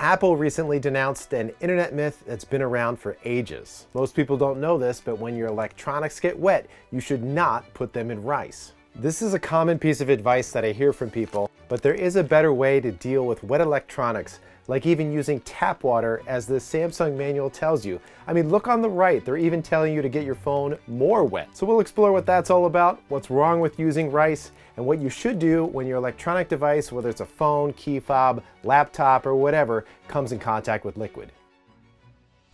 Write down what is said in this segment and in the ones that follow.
Apple recently denounced an internet myth that's been around for ages. Most people don't know this, but when your electronics get wet, you should not put them in rice. This is a common piece of advice that I hear from people, but there is a better way to deal with wet electronics, like even using tap water, as the Samsung manual tells you. I mean, look on the right, they're even telling you to get your phone more wet. So we'll explore what that's all about, what's wrong with using rice, and what you should do when your electronic device, whether it's a phone, key fob, laptop, or whatever, comes in contact with liquid.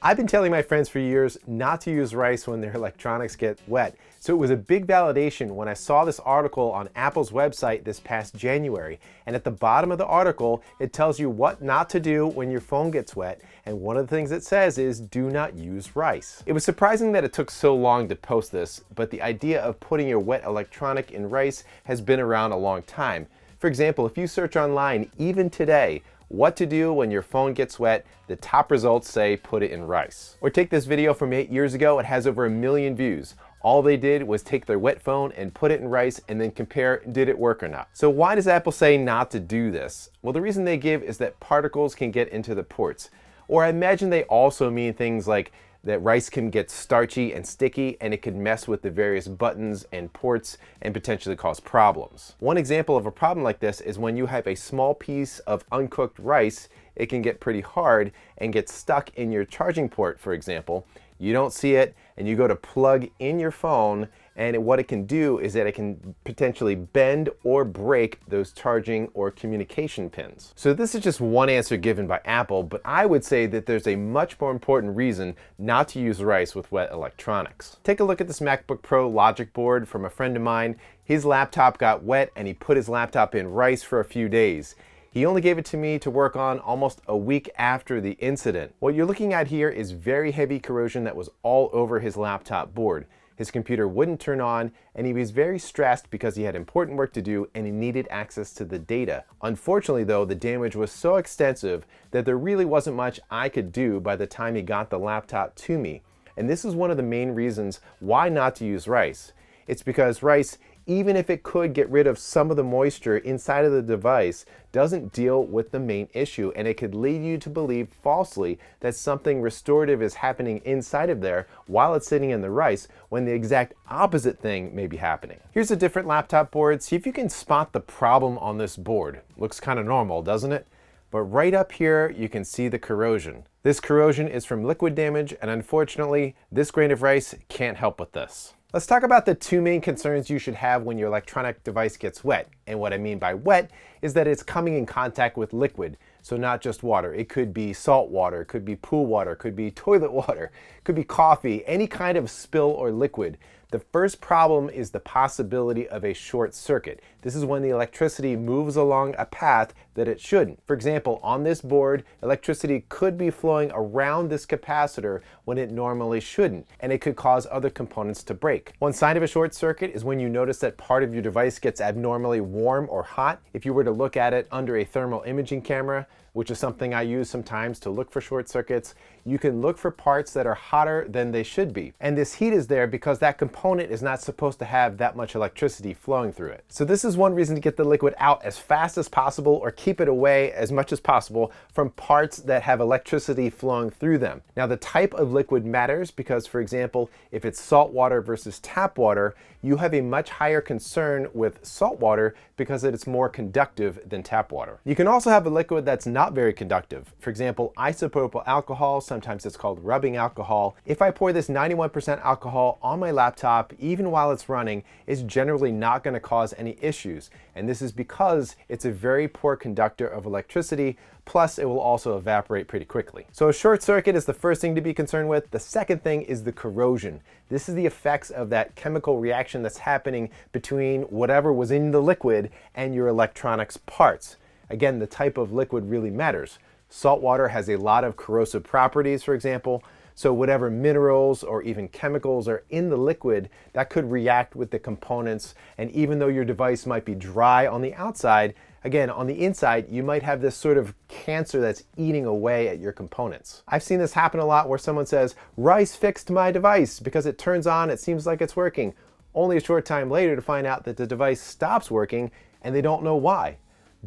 I've been telling my friends for years not to use rice when their electronics get wet, so it was a big validation when I saw this article on Apple's website this past January. And at the bottom of the article, it tells you what not to do when your phone gets wet, and one of the things it says is do not use rice. It was surprising that it took so long to post this, but the idea of putting your wet electronic in rice has been around a long time. For example, if you search online, even today, what to do when your phone gets wet, the top results say put it in rice. Or take this video from 8 years ago, it has over 1 million views. All they did was take their wet phone and put it in rice and then compare did it work or not. So why does Apple say not to do this? Well, the reason they give is that particles can get into the ports. Or I imagine they also mean things like that rice can get starchy and sticky and it can mess with the various buttons and ports and potentially cause problems. One example of a problem like this is when you have a small piece of uncooked rice, it can get pretty hard and get stuck in your charging port, for example. You don't see it and you go to plug in your phone, and what it can do is that it can potentially bend or break those charging or communication pins. So this is just one answer given by Apple, but I would say that there's a much more important reason not to use rice with wet electronics. Take a look at this MacBook Pro logic board from a friend of mine. His laptop got wet and he put his laptop in rice for a few days. He only gave it to me to work on almost a week after the incident. What you're looking at here is very heavy corrosion that was all over his laptop board. His computer wouldn't turn on, and he was very stressed because he had important work to do and he needed access to the data. Unfortunately though, the damage was so extensive that there really wasn't much I could do by the time he got the laptop to me. And this is one of the main reasons why not to use rice. It's because rice, even if it could get rid of some of the moisture inside of the device, doesn't deal with the main issue, and it could lead you to believe falsely that something restorative is happening inside of there while it's sitting in the rice, when the exact opposite thing may be happening. Here's a different laptop board. See if you can spot the problem on this board. Looks kind of normal, doesn't it? But right up here, you can see the corrosion. This corrosion is from liquid damage, and unfortunately, this grain of rice can't help with this. Let's talk about the two main concerns you should have when your electronic device gets wet. And what I mean by wet is that it's coming in contact with liquid. So not just water. It could be salt water, it could be pool water, it could be toilet water, it could be coffee, any kind of spill or liquid. The first problem is the possibility of a short circuit. This is when the electricity moves along a path that it shouldn't. For example, on this board, electricity could be flowing around this capacitor when it normally shouldn't, and it could cause other components to break. One sign of a short circuit is when you notice that part of your device gets abnormally warm or hot. If you were to look at it under a thermal imaging camera, which is something I use sometimes to look for short circuits, you can look for parts that are hotter than they should be. And this heat is there because that component is not supposed to have that much electricity flowing through it. So this is one reason to get the liquid out as fast as possible, or keep it away as much as possible from parts that have electricity flowing through them. Now the type of liquid matters because, for example, if it's salt water versus tap water, you have a much higher concern with salt water because it's more conductive than tap water. You can also have a liquid that's not very conductive. For example, isopropyl alcohol, sometimes it's called rubbing alcohol. If I pour this 91% alcohol on my laptop, even while it's running, it's generally not going to cause any issues. And this is because it's a very poor conductor of electricity, plus it will also evaporate pretty quickly. So a short circuit is the first thing to be concerned with. The second thing is the corrosion. This is the effects of that chemical reaction that's happening between whatever was in the liquid and your electronics parts. Again, the type of liquid really matters. Salt water has a lot of corrosive properties, for example, so whatever minerals or even chemicals are in the liquid, that could react with the components, and even though your device might be dry on the outside, again, on the inside, you might have this sort of cancer that's eating away at your components. I've seen this happen a lot where someone says, rice fixed my device because it turns on, it seems like it's working. Only a short time later to find out that the device stops working and they don't know why.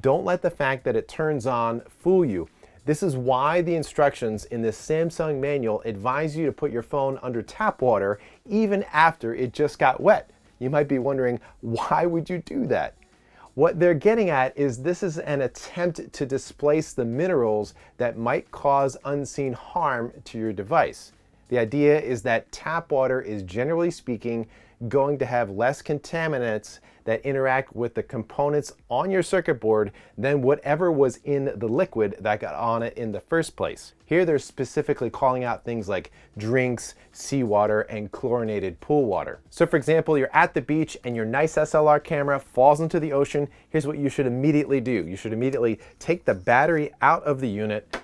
Don't let the fact that it turns on fool you. This is why the instructions in this Samsung manual advise you to put your phone under tap water even after it just got wet. You might be wondering, why would you do that? What they're getting at is this is an attempt to displace the minerals that might cause unseen harm to your device. The idea is that tap water is, generally speaking, going to have less contaminants that interact with the components on your circuit board than whatever was in the liquid that got on it in the first place. Here they're specifically calling out things like drinks, seawater, and chlorinated pool water. So for example, you're at the beach and your nice SLR camera falls into the ocean. Here's what you should immediately do. You should immediately take the battery out of the unit,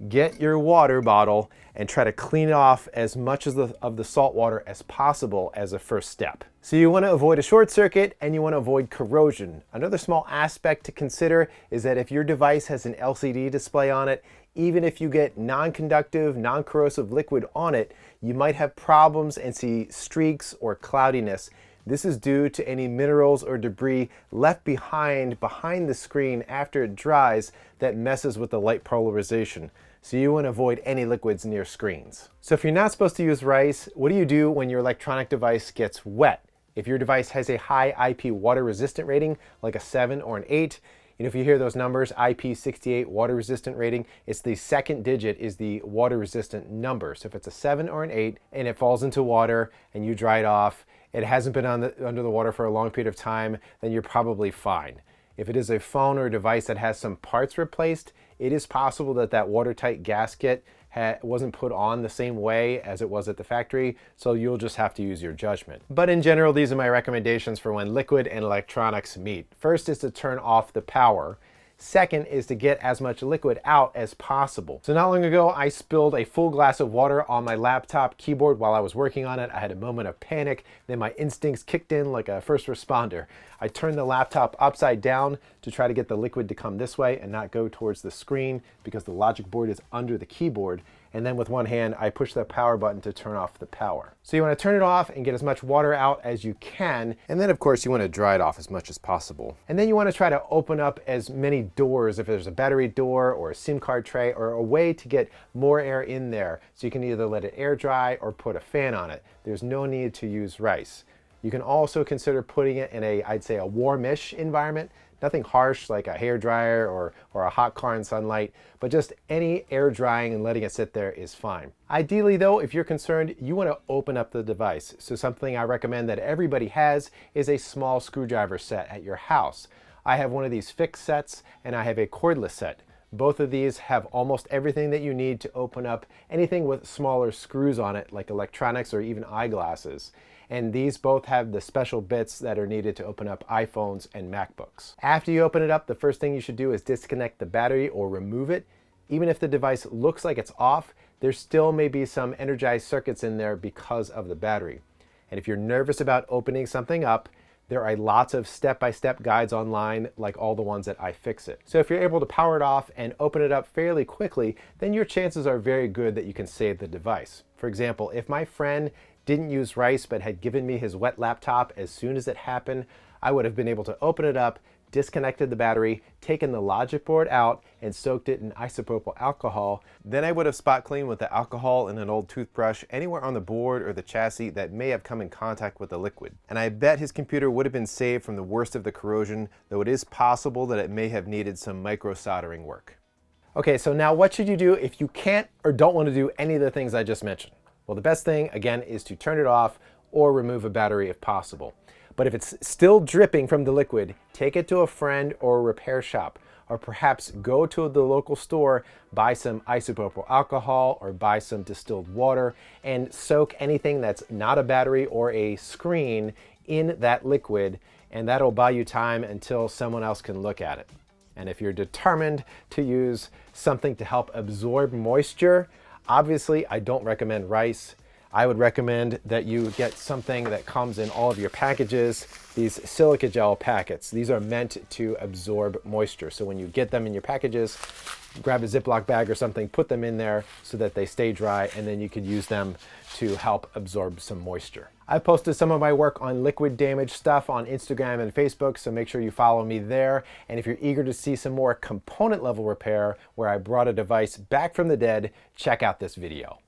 get your water bottle, and try to clean off as much of the salt water as possible as a first step. So you want to avoid a short circuit and you want to avoid corrosion. Another small aspect to consider is that if your device has an LCD display on it, even if you get non-conductive, non-corrosive liquid on it, you might have problems and see streaks or cloudiness. This is due to any minerals or debris left behind the screen after it dries that messes with the light polarization. So you want to avoid any liquids near screens. So if you're not supposed to use rice, what do you do when your electronic device gets wet? If your device has a high IP water resistant rating, like a 7 or an 8, if you hear those numbers, IP68 water resistant rating, it's the second digit is the water resistant number. So if it's a 7 or an 8 and it falls into water and you dry it off, it hasn't been under the water for a long period of time, then you're probably fine. If it is a phone or a device that has some parts replaced, it is possible that that watertight gasket wasn't put on the same way as it was at the factory, so you'll just have to use your judgment. But in general, these are my recommendations for when liquid and electronics meet. First is to turn off the power. Second is to get as much liquid out as possible. So not long ago, I spilled a full glass of water on my laptop keyboard while I was working on it. I had a moment of panic. Then my instincts kicked in like a first responder. I turned the laptop upside down to try to get the liquid to come this way and not go towards the screen because the logic board is under the keyboard. And then with one hand, I push the power button to turn off the power. So you want to turn it off and get as much water out as you can. And then of course you want to dry it off as much as possible. And then you want to try to open up as many doors, if there's a battery door or a SIM card tray or a way to get more air in there. So you can either let it air dry or put a fan on it. There's no need to use rice. You can also consider putting it in I'd say a warmish environment. Nothing harsh like a hair dryer or a hot car in sunlight, but just any air drying and letting it sit there is fine. Ideally though, if you're concerned, you want to open up the device. So something I recommend that everybody has is a small screwdriver set at your house. I have one of these fixed sets and I have a cordless set. Both of these have almost everything that you need to open up anything with smaller screws on it, like electronics or even eyeglasses. And these both have the special bits that are needed to open up iPhones and MacBooks. After you open it up, the first thing you should do is disconnect the battery or remove it. Even if the device looks like it's off, there still may be some energized circuits in there because of the battery. And if you're nervous about opening something up, there are lots of step-by-step guides online, like all the ones at iFixit. So if you're able to power it off and open it up fairly quickly, then your chances are very good that you can save the device. For example, if my friend didn't use rice but had given me his wet laptop as soon as it happened, I would have been able to open it up, disconnected the battery, taken the logic board out, and soaked it in isopropyl alcohol. Then I would have spot cleaned with the alcohol and an old toothbrush anywhere on the board or the chassis that may have come in contact with the liquid. And I bet his computer would have been saved from the worst of the corrosion, though it is possible that it may have needed some micro soldering work. Okay, so now what should you do if you can't or don't want to do any of the things I just mentioned? Well, the best thing, again, is to turn it off or remove a battery if possible. But if it's still dripping from the liquid, take it to a friend or a repair shop, or perhaps go to the local store, buy some isopropyl alcohol or buy some distilled water and soak anything that's not a battery or a screen in that liquid, and that'll buy you time until someone else can look at it. And if you're determined to use something to help absorb moisture, obviously I don't recommend rice. I would recommend that you get something that comes in all of your packages, these silica gel packets. These are meant to absorb moisture. So when you get them in your packages, grab a Ziploc bag or something, put them in there so that they stay dry, and then you could use them to help absorb some moisture. I posted some of my work on liquid damage stuff on Instagram and Facebook, so make sure you follow me there. And if you're eager to see some more component level repair where I brought a device back from the dead, check out this video.